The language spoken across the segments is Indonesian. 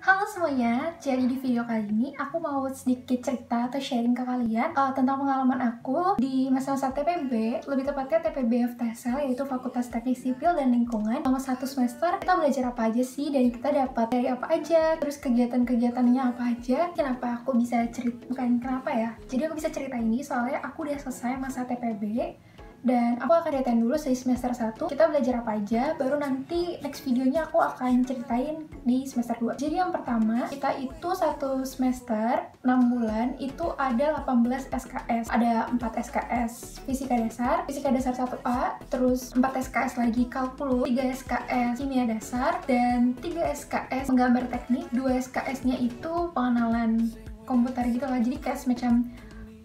Halo semuanya, jadi di video kali ini aku mau sedikit cerita atau sharing ke kalian tentang pengalaman aku di masa-masa TPB, lebih tepatnya TPB FTSL, yaitu Fakultas Teknik Sipil dan Lingkungan. Selama 1 semester, kita belajar apa aja sih, dan kita dapat dari apa aja, terus kegiatan-kegiatannya apa aja. Kenapa aku bisa cerita, bukan kenapa ya, jadi aku bisa cerita ini soalnya aku udah selesai masa TPB, dan aku akan ceritain dulu di semester 1 kita belajar apa aja, baru nanti next videonya aku akan ceritain di semester 2. Jadi yang pertama, kita itu 1 semester 6 bulan itu ada 18 SKS. Ada 4 SKS Fisika Dasar 1A, terus 4 SKS lagi Kalkulus, 3 SKS Kimia Dasar, dan 3 SKS Menggambar Teknik. 2 SKS-nya itu pengenalan komputer gitu lah, jadi kayak semacam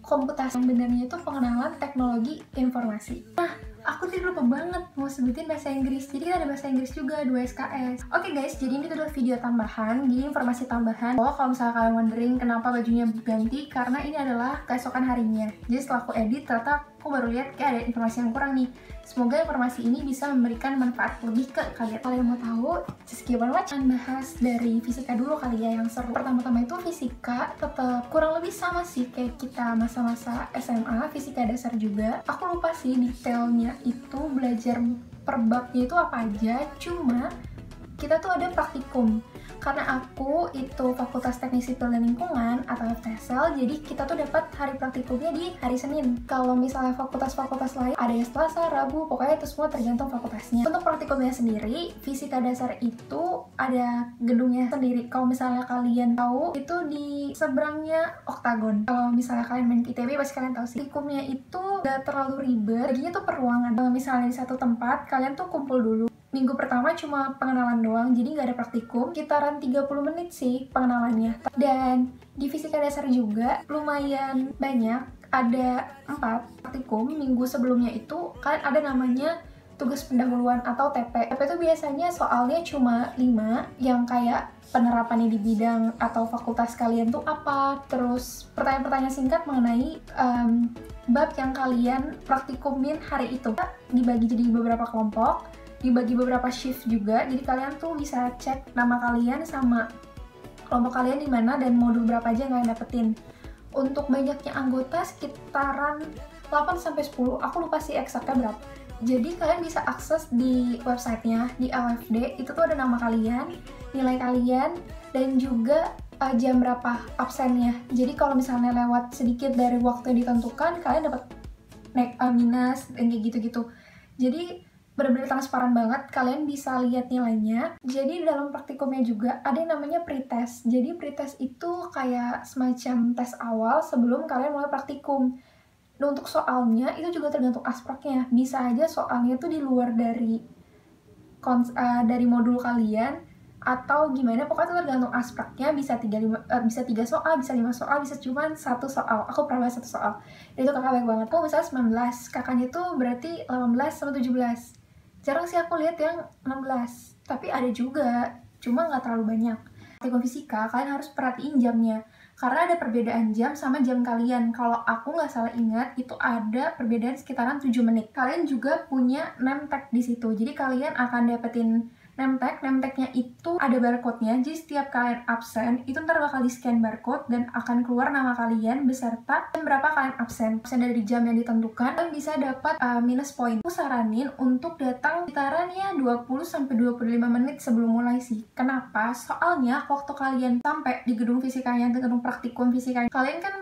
komputasi. Yang benarnya itu pengenalan teknologi informasi. Nah, aku tidak lupa banget mau sebutin bahasa Inggris. Jadi ada bahasa Inggris juga, 2 SKS. Oke guys, jadi ini adalah video tambahan, jadi informasi tambahan. Oh, kalau misalnya kalian wondering kenapa bajunya ganti, karena ini adalah keesokan harinya. Jadi setelah aku edit, ternyata aku baru lihat kayak ada informasi yang kurang nih. Semoga informasi ini bisa memberikan manfaat lebih ke kalian. Kalau yang mau tahu, just keep on watch. Bahas dari fisika dulu kali ya, yang seru. Pertama-tama itu fisika tetap kurang lebih sama sih kayak kita masa-masa SMA, fisika dasar juga. Aku lupa sih detailnya itu belajar per babnya itu apa aja, cuma kita tuh ada praktikum. Karena aku itu Fakultas Teknik Sipil dan Lingkungan atau FTSL, jadi kita tuh dapat hari praktikumnya di hari Senin. Kalau misalnya fakultas-fakultas lain ada yang Selasa, Rabu, pokoknya itu semua tergantung fakultasnya. Untuk praktikumnya sendiri, fisika dasar itu ada gedungnya sendiri. Kalau misalnya kalian tahu, itu di seberangnya Oktagon. Kalau misalnya kalian main ke ITB, pasti kalian tahu sih. Praktikumnya itu gak terlalu ribet, baginya tuh per ruangan. Kalau misalnya di satu tempat, kalian tuh kumpul dulu. Minggu pertama cuma pengenalan doang, jadi nggak ada praktikum. Sekitaran 30 menit sih pengenalannya. Dan di fisika dasar juga lumayan banyak, ada 4 praktikum. Minggu sebelumnya itu kalian ada namanya tugas pendahuluan atau TP. TP itu biasanya soalnya cuma 5, yang kayak penerapannya di bidang atau fakultas kalian tuh apa, terus pertanyaan-pertanyaan singkat mengenai bab yang kalian praktikumin hari itu. Dibagi jadi beberapa kelompok, dibagi beberapa shift juga, jadi kalian tuh bisa cek nama kalian sama kelompok kalian di mana dan modul berapa aja yang kalian dapetin. Untuk banyaknya anggota sekitaran 8-10, aku lupa sih eksaknya berapa. Jadi kalian bisa akses di websitenya, di LFD, itu tuh ada nama kalian, nilai kalian, dan juga jam berapa absennya. Jadi kalau misalnya lewat sedikit dari waktu yang ditentukan, kalian dapat naik minus, dan kayak gitu-gitu. Jadi benar-benar transparan banget, kalian bisa lihat nilainya. Jadi dalam praktikumnya juga ada yang namanya pretest. Jadi pretest itu kayak semacam tes awal sebelum kalian mulai praktikum. Nah, untuk soalnya itu juga tergantung aspeknya. Bisa aja soalnya tuh di luar dari modul kalian atau gimana, pokoknya itu tergantung aspeknya. Bisa 3 soal, bisa 5 soal, bisa cuma 1 soal. Aku pernah bahas 1 soal. Dan itu kakak baik banget. Aku misalnya 19, kakaknya tuh berarti 18 sama 17. Jarang sih aku lihat yang 16, tapi ada juga, cuma nggak terlalu banyak. Praktikum fisika, kalian harus perhatiin jamnya, karena ada perbedaan jam sama jam kalian. Kalau aku nggak salah ingat, itu ada perbedaan sekitaran 7 menit. Kalian juga punya name tag di situ, jadi kalian akan dapetin name tag. Name tagnya itu ada barcode-nya, jadi setiap kalian absen, itu ntar bakal di-scan barcode dan akan keluar nama kalian beserta dan berapa kalian absen. Absen dari jam yang ditentukan, kalian bisa dapat minus point. Aku saranin untuk datang sekitaran ya 20-25 menit sebelum mulai sih. Kenapa? Soalnya waktu kalian sampai di gedung fisikanya, di gedung praktikum fisikanya, kalian kan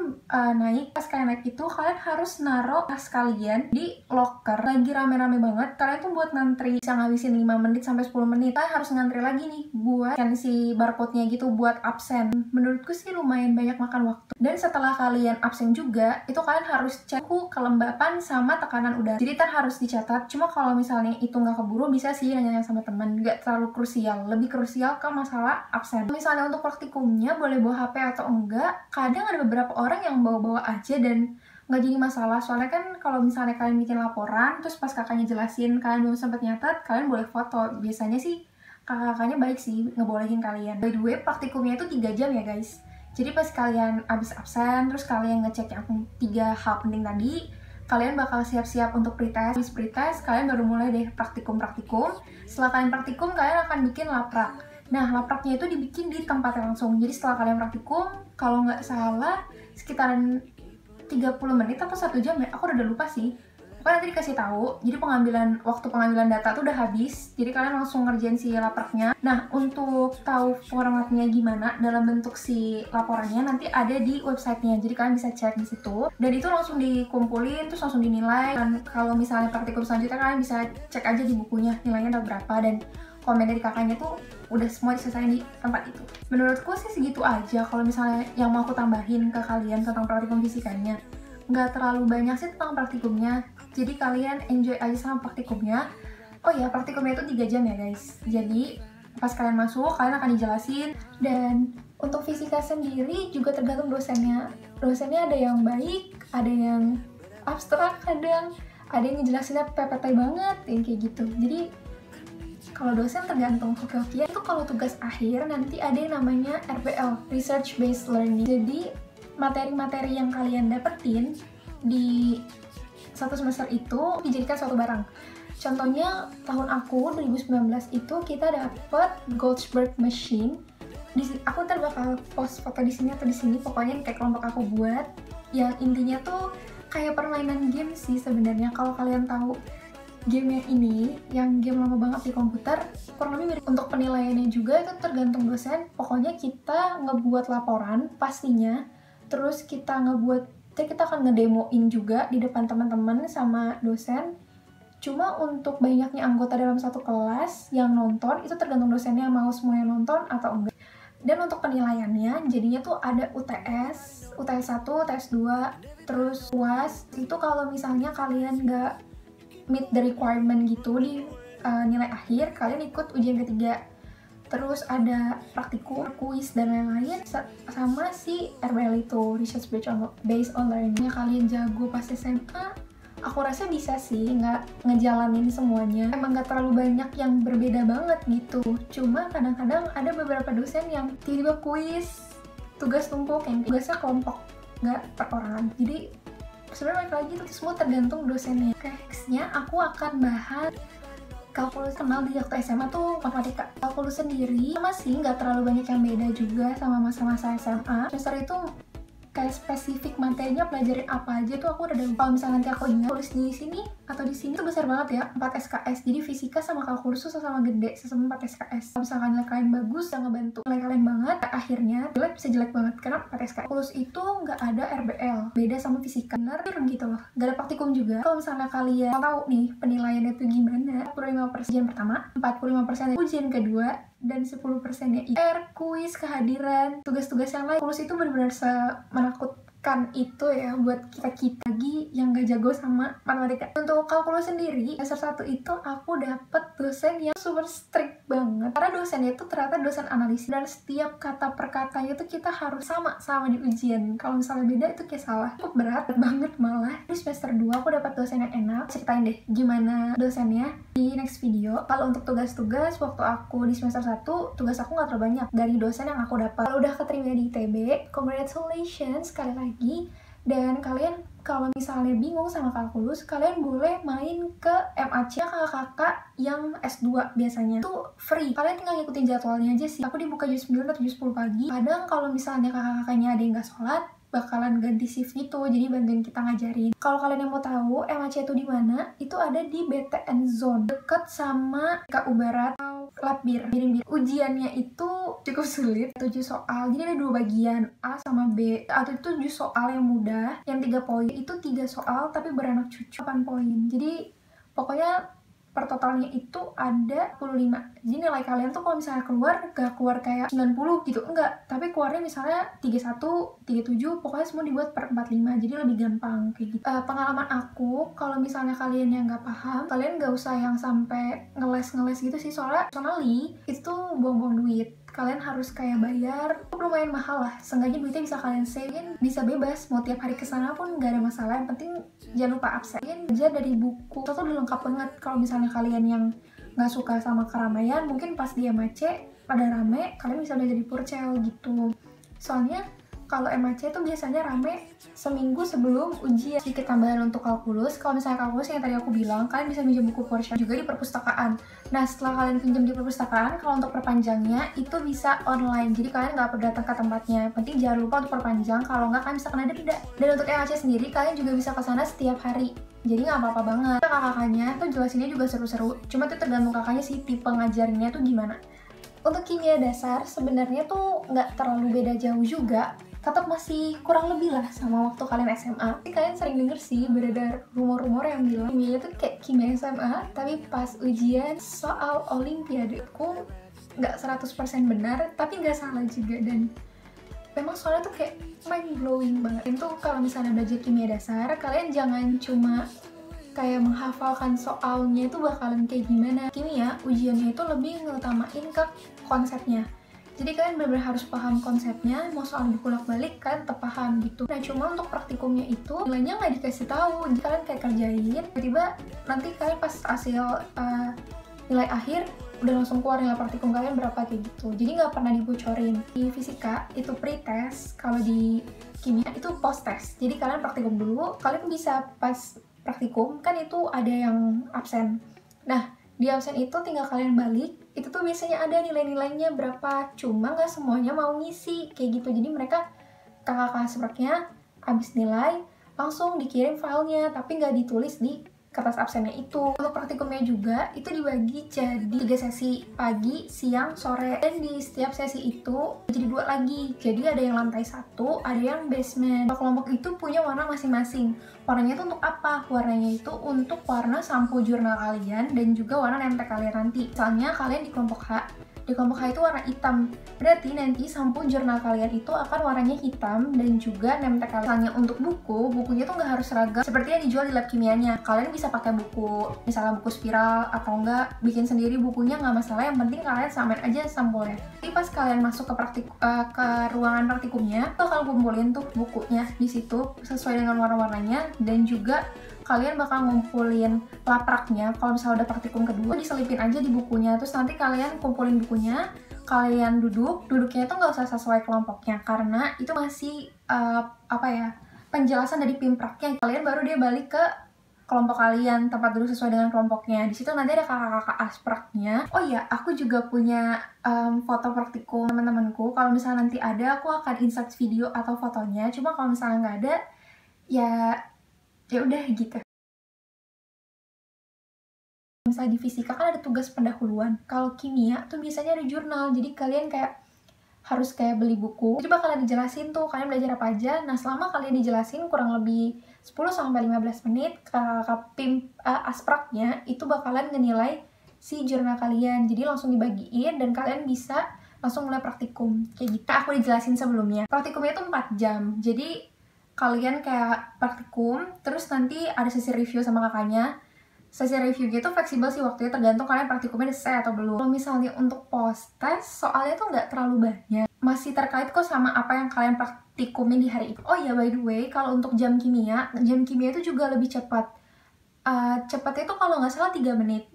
naik, pas kalian naik itu kalian harus naruh tas kalian di locker. Lagi rame-rame banget, kalian tuh buat ngantri bisa ngabisin 5 menit sampai 10 menit. Kalian harus ngantri lagi nih buat scan si barcode-nya gitu buat absen. Menurutku sih lumayan banyak makan waktu. Dan setelah kalian absen juga, itu kalian harus cek kelembapan sama tekanan udara. Jadi harus dicatat. Cuma kalau misalnya itu nggak keburu, bisa sih nanya sama teman. Nggak terlalu krusial. Lebih krusial ke masalah absen. Misalnya untuk praktikumnya boleh bawa HP atau enggak. Kadang ada beberapa orang yang bawa-bawa aja dan nggak jadi masalah, soalnya kan kalau misalnya kalian bikin laporan, terus pas kakaknya jelasin kalian belum sempat nyatet, kalian boleh foto. Biasanya sih kakak-kakaknya baik sih, ngebolehin kalian. By the way, praktikumnya itu 3 jam ya guys. Jadi pas kalian abis absen, terus kalian ngecek yang 3 hal penting tadi, kalian bakal siap-siap untuk pretest. Habis pretest, kalian baru mulai deh praktikum-praktikum. Setelah kalian praktikum, kalian akan bikin laprak. Nah, lapraknya itu dibikin di tempatnya langsung. Jadi setelah kalian praktikum, kalau nggak salah sekitaran 30 menit atau 1 jam ya, aku udah lupa sih. Pokoknya nanti dikasih tahu. Jadi waktu pengambilan data tuh udah habis. Jadi kalian langsung ngerjain si lapraknya. Nah, untuk tahu formatnya gimana dalam bentuk si laporannya nanti ada di websitenya. Jadi kalian bisa cek di situ. Dan itu langsung dikumpulin terus langsung dinilai. Dan kalau misalnya praktikum selanjutnya kalian bisa cek aja di bukunya nilainya udah berapa, dan komen dari kakaknya tuh udah semua diselesaikan di tempat itu. Menurutku sih segitu aja. Kalau misalnya yang mau aku tambahin ke kalian tentang praktikum fisikanya, nggak terlalu banyak sih tentang praktikumnya, jadi kalian enjoy aja sama praktikumnya. Oh ya, praktikumnya itu 3 jam ya guys, jadi pas kalian masuk kalian akan dijelasin. Dan untuk fisika sendiri juga tergantung dosennya. Dosennya ada yang baik, ada yang abstrak, kadang ada yang ngejelasinnya PPT banget, yang kayak gitu. Jadi kalau dosen tergantung. Oke. Itu kalau tugas akhir nanti ada yang namanya RBL, Research Based Learning. Jadi materi-materi yang kalian dapetin di satu semester itu dijadikan suatu barang. Contohnya tahun aku 2019 itu kita dapet Goldsberg machine. Aku ntar bakal post foto di sini atau di sini, pokoknya kayak kelompok aku buat. Yang intinya tuh kayak permainan game sih sebenarnya. Kalau kalian tahu game yang ini, yang game lama banget di komputer, kurang lebih mirip. Untuk penilaiannya juga itu tergantung dosen. Pokoknya kita ngebuat laporan pastinya. Terus kita akan ngedemoin juga di depan teman-teman sama dosen. Cuma untuk banyaknya anggota dalam satu kelas yang nonton, itu tergantung dosennya mau semuanya nonton atau enggak. Dan untuk penilaiannya, jadinya tuh ada UTS 1, UTS 2, terus UAS. Itu kalau misalnya kalian nggak meet the requirement gitu di nilai akhir, kalian ikut ujian ketiga. Terus ada praktikum, kuis, dan lain-lain. Sama si RBL itu, Research Based on Learning. Kalian jago pas SMA, aku rasa bisa sih nggak ngejalanin semuanya. Emang nggak terlalu banyak yang berbeda banget gitu. Cuma kadang-kadang ada beberapa dosen yang tiba-tiba kuis, tugas tumpuk, yang tugasnya kelompok, nggak perorangan. Jadi sebenarnya balik lagi itu semua tergantung dosennya. Oke, nextnya aku akan bahas kalkulus. Kenal di waktu SMA tuh matematika. Kalkulus sendiri masih nggak terlalu banyak yang beda juga sama masa-masa SMA. Semester itu kayak spesifik materinya pelajarin apa aja tuh aku udah tahu. Kalau misalnya nanti aku ingat tulis di sini atau di sini tuh besar banget ya, 4 SKS. Jadi fisika sama kalkulus tuh sama gede, sama 4 SKS. Kalau misalkan nilai kalian bagus, bisa ngebantu nilai kalian banget, akhirnya jelek bisa jelek banget karena 4 SKS. Kalkulus itu nggak ada RBL, beda sama fisika. Bener gitu loh, nggak ada praktikum juga. Kalau misalnya kalian mau tahu nih penilaiannya tuh gimana, 45% ujian pertama, 45% ujian kedua, dan 10%-nya kuis, kehadiran, tugas-tugas yang lain. Kalkulus itu benar-benar menakutkan itu ya buat kita lagi yang gak jago sama matematika. Untuk kalkulus sendiri, semester 1 itu aku dapet dosen yang super strict banget. Karena dosennya itu ternyata dosen analisis, dan setiap kata per katanya itu kita harus sama di ujian. Kalau misalnya beda itu kayak salah. Cukup berat banget malah. Di semester 2 aku dapat dosen yang enak. Ceritain deh gimana dosennya di next video. Kalau untuk tugas-tugas, waktu aku di semester 1, tugas aku nggak terlalu banyak dari dosen yang aku dapat. Kalau udah keterima di ITB, congratulations sekali lagi. Dan kalian kalau misalnya bingung sama kalkulus, kalian boleh main ke MAC kakak-kakak yang S2 biasanya. Itu free. Kalian tinggal ngikutin jadwalnya aja sih. Aku dibuka jam 9 atau jam 10 pagi. Kadang kalau misalnya kakak-kakaknya ada yang nggak sholat, bakalan ganti shift gitu, jadi bantuin kita ngajarin. Kalau kalian yang mau tahu MAC itu di mana, itu ada di BTN Zone, deket sama KU Barat atau Labbir. Ujiannya itu cukup sulit, 7 soal, jadi ada 2 bagian, A sama B. Atau itu 7 soal yang mudah, yang 3 poin, itu 3 soal tapi beranak cucu 8 poin. Jadi pokoknya per totalnya itu ada 45. Jadi nilai kalian tuh kalau misalnya gak keluar kayak 90 gitu, enggak. Tapi keluarnya misalnya 31, 37, pokoknya semua dibuat per 45. Jadi lebih gampang kayak gitu. Pengalaman aku, kalau misalnya kalian yang gak paham, kalian gak usah yang sampai ngeles gitu sih. Soalnya personally, itu buang-buang duit. Kalian harus kayak bayar, lumayan mahal lah. Seenggaknya duitnya bisa kalian save, bisa bebas. Mau tiap hari kesana pun gak ada masalah. Yang penting jangan lupa absen. Belajar dari buku, itu tuh udah lengkap banget. Kalau misalnya kalian yang gak suka sama keramaian, mungkin pas dia MAC pada rame, kalian bisa belajar di Purcell gitu. Soalnya kalau MAC itu biasanya rame seminggu sebelum ujian. Sedikit tambahan untuk kalkulus, kalau misalnya kalkulus yang tadi aku bilang, kalian bisa pinjam buku portion juga di perpustakaan. Nah, setelah kalian pinjam di perpustakaan, kalau untuk perpanjangnya itu bisa online, jadi kalian nggak perlu datang ke tempatnya. Penting jangan lupa untuk perpanjang, kalau nggak kalian bisa kena denda. Dan untuk MAC sendiri, kalian juga bisa ke sana setiap hari, jadi nggak apa-apa banget. Kakak-kakaknya tuh jelasinnya juga seru-seru, cuma tuh tergantung kakaknya sih tipe ngajarnya tuh gimana. Untuk kimia dasar sebenarnya tuh nggak terlalu beda jauh juga, tetap masih kurang lebih lah sama waktu kalian SMA. Tapi kalian sering denger sih beredar rumor-rumor yang bilang kimia itu kayak kimia SMA, tapi pas ujian soal olimpiade aku nggak 100% benar, tapi nggak salah juga. Dan memang soalnya tuh kayak mind blowing banget. Itu kalau misalnya belajar kimia dasar, kalian jangan cuma kayak menghafalkan soalnya itu bakalan kayak gimana. Kimia ujiannya itu lebih ngutamain ke konsepnya. Jadi kalian benar-benar harus paham konsepnya, mau soal dibolak-balik kalian tetap paham gitu. Nah, cuma untuk praktikumnya itu nilainya nggak dikasih tahu. Jadi kalian kayak kerjain, tiba-tiba nanti kalian pas hasil nilai akhir udah langsung keluar nilai praktikum kalian berapa kayak gitu. Jadi nggak pernah dibocorin. Di fisika itu pre-test, kalau di kimia itu post-test. Jadi kalian praktikum dulu, kalian bisa pas praktikum kan itu ada yang absen. Nah, di absen itu tinggal kalian balik, itu tuh biasanya ada nilai-nilainya berapa, cuma nggak semuanya mau ngisi kayak gitu. Jadi mereka kakak sepertinya abis nilai langsung dikirim filenya, tapi nggak ditulis di kertas absennya itu. Untuk praktikumnya juga itu dibagi jadi 3 sesi, pagi, siang, sore, dan di setiap sesi itu jadi 2 lagi. Jadi ada yang lantai 1, ada yang basement. Kelompok itu punya warna masing-masing. Warnanya itu untuk apa? Warnanya itu untuk warna sampo jurnal kalian dan juga warna nemtek kalian nanti. Misalnya kalian di kelompok H, di kelompok H itu warna hitam, berarti nanti sampo jurnal kalian itu akan warnanya hitam dan juga nemtek kalian. Misalnya untuk bukunya tuh nggak harus seragam seperti yang dijual di lab kimianya. Kalian bisa pakai buku, misalnya buku spiral atau enggak bikin sendiri bukunya, nggak masalah, yang penting kalian samain aja sampulnya. Jadi pas kalian masuk ke ruangan praktikumnya, tuh kalian kumpulin tuh bukunya di situ sesuai dengan warna-warnanya, dan juga kalian bakal ngumpulin lapraknya. Kalau misalnya udah praktikum kedua, diselipin aja di bukunya. Terus nanti kalian kumpulin bukunya, kalian duduknya itu nggak usah sesuai kelompoknya, karena itu masih penjelasan dari pimpraknya. Kalian baru dia balik ke kelompok kalian, tempat duduk sesuai dengan kelompoknya. Di situ nanti ada kakak-kakak aspraknya. Oh iya, aku juga punya foto praktikum teman-temanku. Kalau misalnya nanti ada, aku akan insert video atau fotonya. Cuma kalau misalnya nggak ada, ya udah gitu. Misalnya di fisika kan ada tugas pendahuluan. Kalau kimia tuh biasanya ada jurnal. Jadi kalian kayak harus kayak beli buku. Jadi bakalan dijelasin tuh kalian belajar apa aja. Nah, selama kalian dijelasin kurang lebih 10-15 menit, aspraknya itu bakalan ngenilai si jurnal kalian. Jadi langsung dibagiin dan kalian bisa langsung mulai praktikum. Kayak gitu. Aku dijelasin sebelumnya. Praktikumnya itu 4 jam. Jadi kalian kayak praktikum, terus nanti ada sesi review sama kakaknya. Sesi review gitu fleksibel sih waktunya, tergantung kalian praktikumnya udah selesai atau belum. Kalau misalnya untuk post-test, soalnya tuh nggak terlalu banyak. Masih terkait kok sama apa yang kalian praktikumin di hari itu. Oh iya, by the way, kalau untuk jam kimia itu juga lebih cepat. Cepatnya itu kalau nggak salah 3 menit.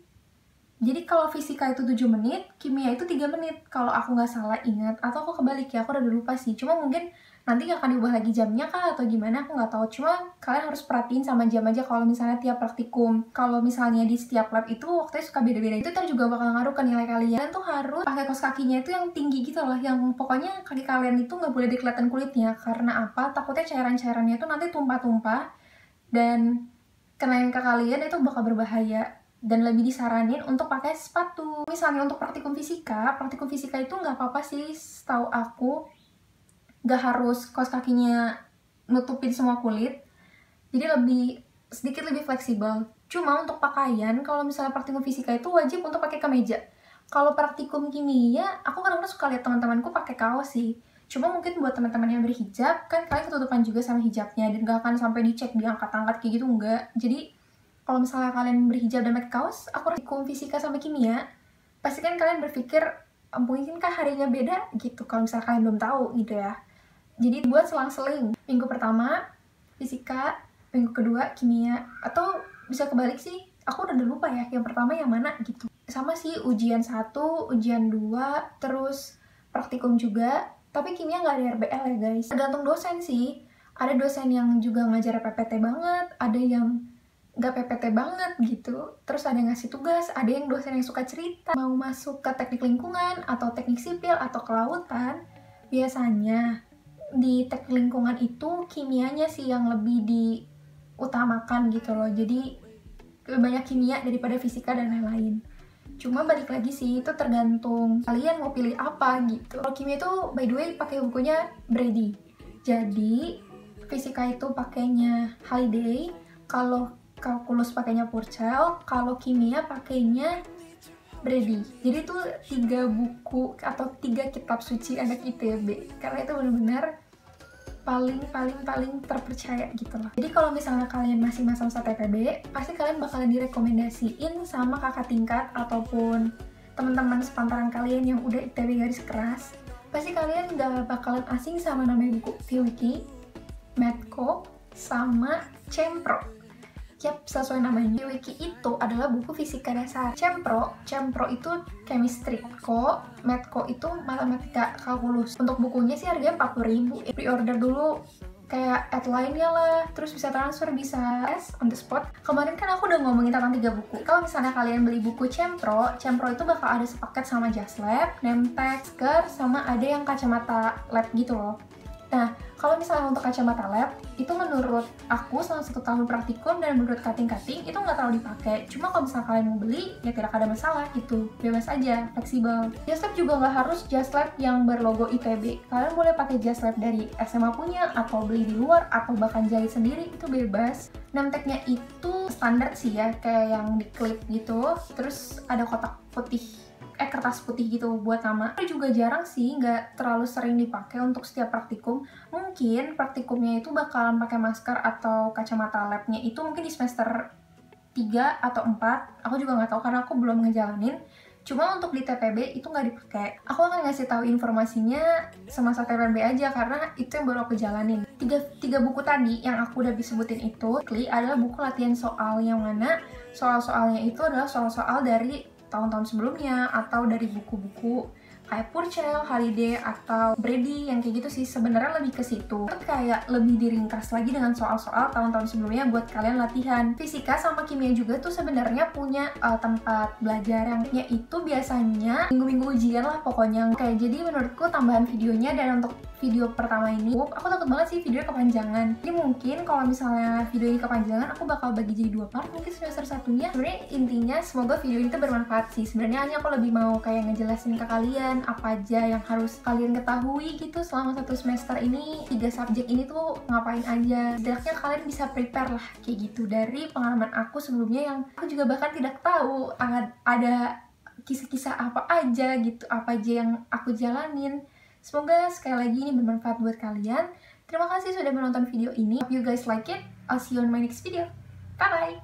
Jadi kalau fisika itu 7 menit, kimia itu 3 menit. Kalau aku nggak salah ingat, atau aku kebalik ya, aku udah lupa sih. Cuma mungkin nanti akan diubah lagi jamnya kah atau gimana, aku nggak tahu. Cuma kalian harus perhatiin sama jam aja kalau misalnya tiap praktikum. Kalau misalnya di setiap lab itu waktunya suka beda-beda. Itu ntar juga bakal ngaruh ke nilai kalian. Kalian tuh harus pakai kaos kakinya itu yang tinggi gitu loh. Yang pokoknya kaki kalian itu nggak boleh kelihatan kulitnya. Karena apa? Takutnya cairan-cairannya itu nanti tumpah-tumpah dan kenain ke kalian, itu bakal berbahaya. Dan lebih disaranin untuk pakai sepatu. Misalnya untuk praktikum fisika itu nggak apa-apa sih, setahu aku. Nggak harus kaos kakinya nutupin semua kulit. Jadi sedikit lebih fleksibel. Cuma untuk pakaian, kalau misalnya praktikum fisika itu wajib untuk pakai kemeja. Kalau praktikum kimia, aku kadang-kadang suka lihat teman-temanku pakai kaos sih. Cuma mungkin buat teman-teman yang berhijab, kan kalian ketutupan juga sama hijabnya, dan nggak akan sampai dicek, diangkat-angkat kayak gitu, enggak. Jadi kalau misalnya kalian berhijab dan pakai kaos, aku praktikum fisika sama kimia, pasti kan kalian berpikir, mungkinkah harinya beda gitu, kalau misalnya kalian belum tahu gitu ya. Jadi buat selang-seling, minggu pertama fisika, minggu kedua kimia, atau bisa kebalik sih, aku udah lupa ya, yang pertama yang mana gitu. Sama sih, ujian 1, ujian 2, terus praktikum juga, Tapi kimia nggak ada RBL ya guys. Tergantung dosen sih. Ada dosen yang juga ngajar PPT banget, ada yang nggak PPT banget gitu. Terus ada yang ngasih tugas, ada yang dosen yang suka cerita. Mau masuk ke teknik lingkungan, atau teknik sipil, atau kelautan, biasanya di teknik lingkungan itu kimianya sih yang lebih diutamakan gitu loh. Jadi lebih banyak kimia daripada fisika dan lain-lain. Cuma balik lagi sih, itu tergantung kalian mau pilih apa gitu. Kalau kimia itu by the way pakai bukunya Brady. Jadi fisika itu pakainya Halliday, kalau kalkulus pakainya Purcell, kalau kimia pakainya Brady. Jadi itu 3 buku atau 3 kitab suci anak ITB. Karena itu benar-benar paling terpercaya gitu loh. Jadi kalau misalnya kalian masih masa-masa TPB, pasti kalian bakalan direkomendasiin sama kakak tingkat ataupun teman-teman sepantaran kalian yang udah ITB garis keras. Pasti kalian gak bakalan asing sama namanya buku Viwiki, Medco, sama Cempro. Yap, sesuai namanya. Viwiki itu adalah buku fisika dasar. Cempro itu chemistry. Medco itu matematika kalkulus. Untuk bukunya sih harganya 40.000. Pre-order dulu kayak headline-nya lah, terus bisa transfer, bisa on the spot. Kemarin kan aku udah ngomongin tentang 3 buku. Kalau misalnya kalian beli buku Cempro itu bakal ada sepaket sama jas lab, name tag, stiker, sama ada yang kacamata lab gitu loh. Nah, kalau misalnya untuk kacamata lab, itu menurut aku selama 1 tahun praktikum dan menurut kating-kating itu nggak terlalu dipakai. Cuma kalau misalnya kalian mau beli, ya tidak ada masalah gitu. Bebas aja, fleksibel. Jas lab juga nggak harus jas lab yang berlogo ITB. Kalian boleh pakai jas lab dari SMA punya, atau beli di luar, atau bahkan jahit sendiri, itu bebas. Name tag-nya itu standar sih ya, kayak yang di klip gitu. Terus ada kotak putih, kertas putih gitu buat nama. Tapi juga jarang sih, nggak terlalu sering dipakai untuk setiap praktikum. Mungkin praktikumnya itu bakalan pakai masker atau kacamata labnya itu mungkin di semester 3 atau 4. Aku juga nggak tahu karena aku belum ngejalanin. Cuma untuk di TPB itu nggak dipakai. Aku akan ngasih tahu informasinya semasa TPB aja karena itu yang baru aku jalanin. Tiga buku tadi yang aku udah disebutin itu adalah buku latihan soal, yang mana soal-soalnya itu adalah soal-soal dari tahun-tahun sebelumnya atau dari buku-buku kayak Purcell, Halliday, atau Brady yang kayak gitu sih. Sebenarnya lebih ke situ. Itu kayak lebih diringkas lagi dengan soal-soal tahun-tahun sebelumnya buat kalian latihan. Fisika sama kimia juga tuh sebenarnya punya tempat belajar yang itu biasanya minggu-minggu ujian lah pokoknya. Kayak jadi menurutku tambahan videonya, dan untuk video pertama ini aku takut banget sih videonya kepanjangan. Jadi mungkin kalau misalnya video ini kepanjangan, aku bakal bagi jadi 2 part. Mungkin semester satunya sebenarnya intinya semoga video ini tuh bermanfaat sih. Sebenarnya hanya aku lebih mau kayak ngejelasin ke kalian apa aja yang harus kalian ketahui gitu selama 1 semester ini. 3 subjek ini tuh ngapain aja, setidaknya kalian bisa prepare lah kayak gitu. Dari pengalaman aku sebelumnya yang aku juga bahkan tidak tahu ada kisah-kisah apa aja gitu, apa aja yang aku jalanin. Semoga sekali lagi ini bermanfaat buat kalian. Terima kasih sudah menonton video ini. Hope you guys like it. I'll see you on my next video. Bye bye.